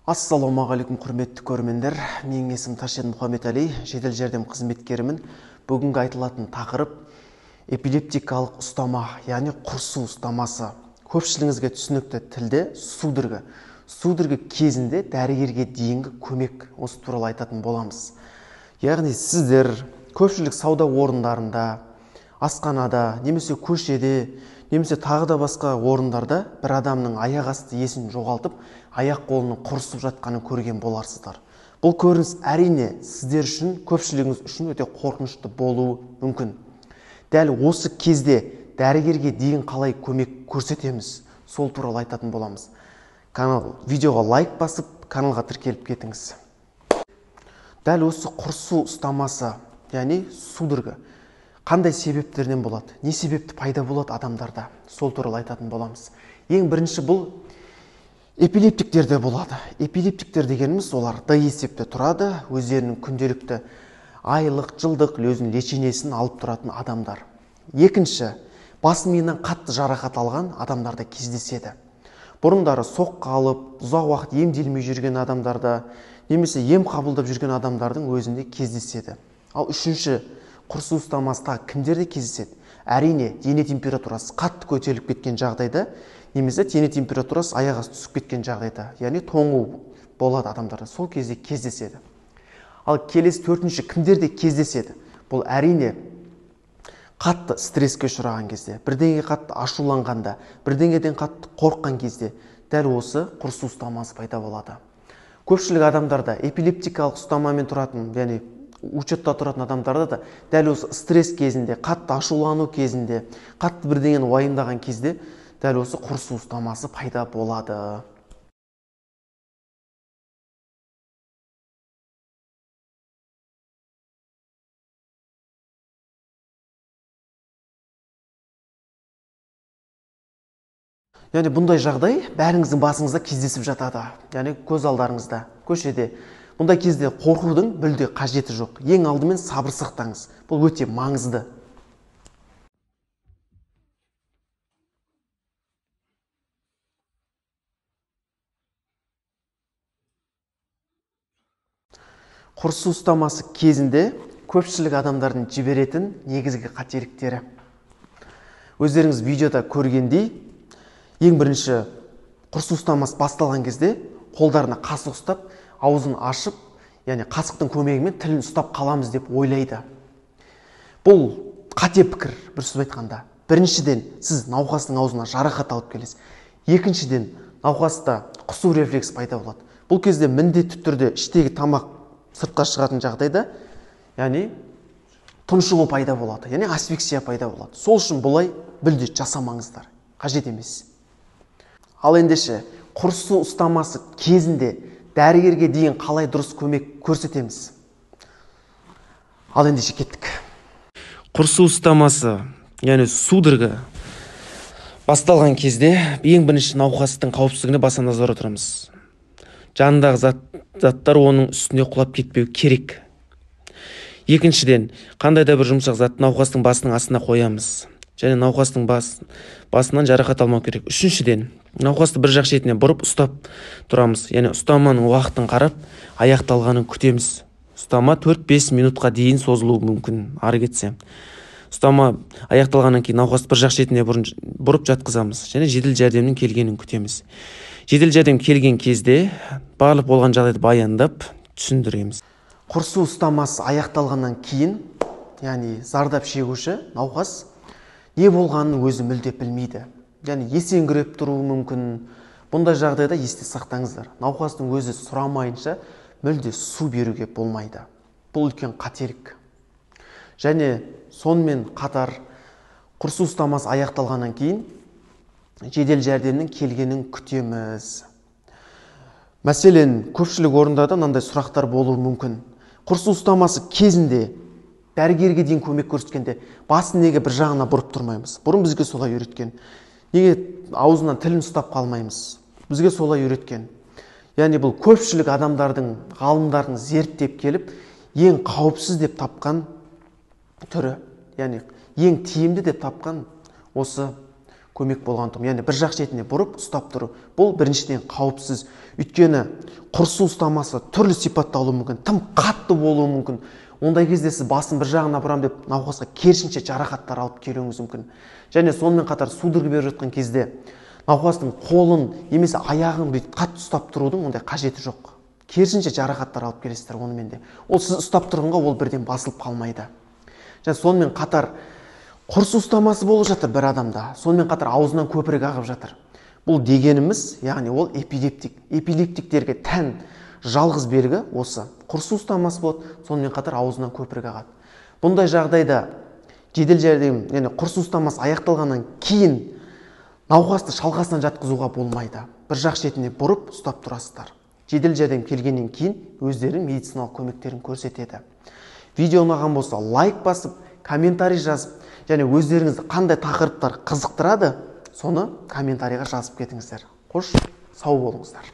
Ассалаумағалейкум құрметті көрермендер. Менің есімім Ташен Мұхаммедәли, жедел жәрдем қызметкерімін. Бүгінгі айтылатын тақырып эпилептикалық ұстама, яғни құрсу ұстамасы. Көпшілігіңізге түсінікті тілде судорога. Судорога кезінде дәрігерге дейінгі көмек, осы туралы айтатын боламыз. Яғни сіздер көпшілік сауда орындарында, асханада, немесе көшеде, немесе тағы да басқа орындарда бір адамның аяқ асты есін жоғалтып, аяқ қолының құрысып жатқанын көрген боларсыздар. Бұл көрініс әрине сіздер үшін, көпшілігіңіз үшін өте қорқынышты болуы мүмкін. Дәл осы кезде дәрігерге дейін қалай көмек көрсетеміз, сол туралы айтатын боламыз. Видеоға лайк басып, каналға тіркеліп кетіңіз. Дәл осы құрсу ұстамасы, яғни судорога, қандай себептерден болады, не себепті пайда болады адамдарда, сол туралы айтатын боламыз. Ең бірінші бұл эпилептиктерде болады. Эпилептиктер дегеніміз олар Д есепте тұрады, өздерінің күнделікті айлық, жылдық өзінің лечениесін алып тұратын адамдар. Екінші, бас миынан қатты жарақат алған адамдарда кездеседі. Бұрындары соққы алып, ұзақ уақыт емделмей жүрген адамдарда, немесе ем қабылдап жүрген адамдардың өзінде кездеседі. Ал үшінші құрсу ұстамасы кімдерде кездеседі? Әрине, дене температурасы қатты көтеріліп кеткен жағдайда, немесе дене температурасы аяқ асты түсіп кеткен жағдайда, яғни тоңу болады адамдарда, сол кезде кездеседі. Ал келесі төртінші кімдерде кездеседі? Бұл әрине қатты стресске ұшыраған кезде, бірдеңеге қатты ашуланғанда, бірдеңеден қатты қорыққан кезде дәл осы құрсу ұстамасы пайда болады. Көпшілік адамдарда эпилептикалық ұстамамен тұратын, яғни учетта тұратын адамдарда да дәл осы стресс кезінде, қатты ашулану кезінде, қатты бірдеңені уайымдаған кезде дәл осы құрсу ұстамасы пайда болады. Яғни бұндай жағдай бәріңіздің басыңызда кездесіп жатады. Яғни көз алдарыңызда, көшеде. Бұндай кезде қорқудың мүлде қажеті жоқ. Ең алдымен сабыр сақтаңыз. Бұл өте маңызды. Құрсу ұстамасы кезінде көпшілік адамдардың жіберетін негізгі қателіктері. Өздеріңіз видеода көргендей, ең бірінші құрсу ұстамасы басталған кезде қолдарына қасық ұстап, аузын ашып, яғни қасықтың көмегімен тілін ұстап қаламыз деп ойлайды. Бұл қате пікір, бір сөз айтқанда. Біріншіден, сіз науқастың аузына жарақат алып келесіз. Екіншіден, науқаста құсу рефлекс пайда болады. Бұл кезде міндетті түрде іштегі тамақ сыртқа шығатын жағдайда, яғни тұншығу пайда болады, яғни асфиксия пайда болады. Сол үшін бұлай мүлде жасамаңыздар, қажет емес. Ал ендеше, құрсу ұстамасы кезінде дәрігерге дейін қалай дұрыс көмек көрсетеміз? Ал ендеше кеттік. Құрсу ұстамасы, яғни судорога басталған кезде ең бірінші науқастың қауіпсіздігіне баса назар аударамыз. Жанындағы заттар оның үстіне құлап кетпеу керек. Екіншіден, қандай да бір жұмсақ затты науқастың басының астына қоямыз. Және науқастың басынан жарақат алмау керек. Үшіншіден, науқасты бір жақ шетіне бұрып ұстап тұрамыз. Яғни ұстаманың уақытын қарап, аяқталғанын күтеміз. Ұстама 4-5 минутқа дейін созылуы мүмкін, ары кетсе. Ұстама аяқталғаннан кейін науқасты бір жақ шетіне бұрып жатқызамыз. Және жедел жәрдемнің келгенін күтеміз. Жедел жәрдем келген кезде барлық болған жағдайды баяндап түсіндіреміз. Құрсу ұстамасы аяқталғаннан кейін, яғни зардап шегуші науқас не болғанын өзі мүлде білмейді. Яғни есеңгіреп тұруы мүмкін. Бұндай жағдайда есте сақтаңыздар. Науқастың өзі сұрамайынша мүлде су беруге болмайды. Бұл үлкен қателік. Және сонымен қатар құрсу ұстамасы аяқталғаннан кейін жедел жәрдемнің келгенін күтеміз. Мәселен, көпшілік орындарда мынандай сұрақтар болуы мүмкін. Құрсу ұстамасы кезінде дәрігерге дейін көмек көрсеткенде басын неге бір жағына бұрып тұрмаймыз? Бұрын бізге солай үйреткен. Неге аузынан тілін ұстап қалмаймыз? Бізге солай үйреткен. Яғни бұл көпшілік адамдардың, ғалымдардың зерттеп келіп, ең қауіпсіз деп тапқан түрі. Яғни ең тиімді деп тапқан осы көмек болған тұғым. Яғни бір жақ шетіне бұрып ұстап тұру. Бұл біріншіден қауіпсіз. Өйткені құрсу ұстамасы түрлі сипатта болуы мүмкін, тым қатты болуы мүмкін. Ондай кезде сіз басын бір жағына бұрам деп науқасқа керісінше жарақаттар алып келуіңіз мүмкін. Және сонымен қатар судорога беріп жатқан кезде науқастың қолын немесе аяғын бүйтіп қатты ұстап тұрудың ондай қажеті жоқ. Керісінше жарақаттар алып келесіздер онымен де. Ол сіз ұстап тұрғанға ол бірден басылып қалмайды. Және сонымен қатар құрсу ұстамасы болып жатыр бір адамда. Сонымен қатар аузынан көпірек ағып жатыр. Бұл дегеніміз, яғни ол эпилептик. Эпилептиктерге тән жалғыз белгі осы. Құрсу ұстамасы болады, сонымен қатар аузынан көпірек ағады. Бұндай жағдайда жедел жәрдем, яғни құрсу ұстамасы аяқталғаннан кейін науқасты шалқасынан жатқызуға болмайды. Бір жақ шетіне бұрып ұстап тұрасыздар. Жедел жәрдем келгеннен кейін өздерінің медициналық көмектерін көрсетеді. Видео ұнаған болса лайк басып, комментарий жазып, және өздеріңізді қандай тақырыптар қызықтырады, соны комментарийға жазып кетіңіздер. Қош, сау болыңыздар.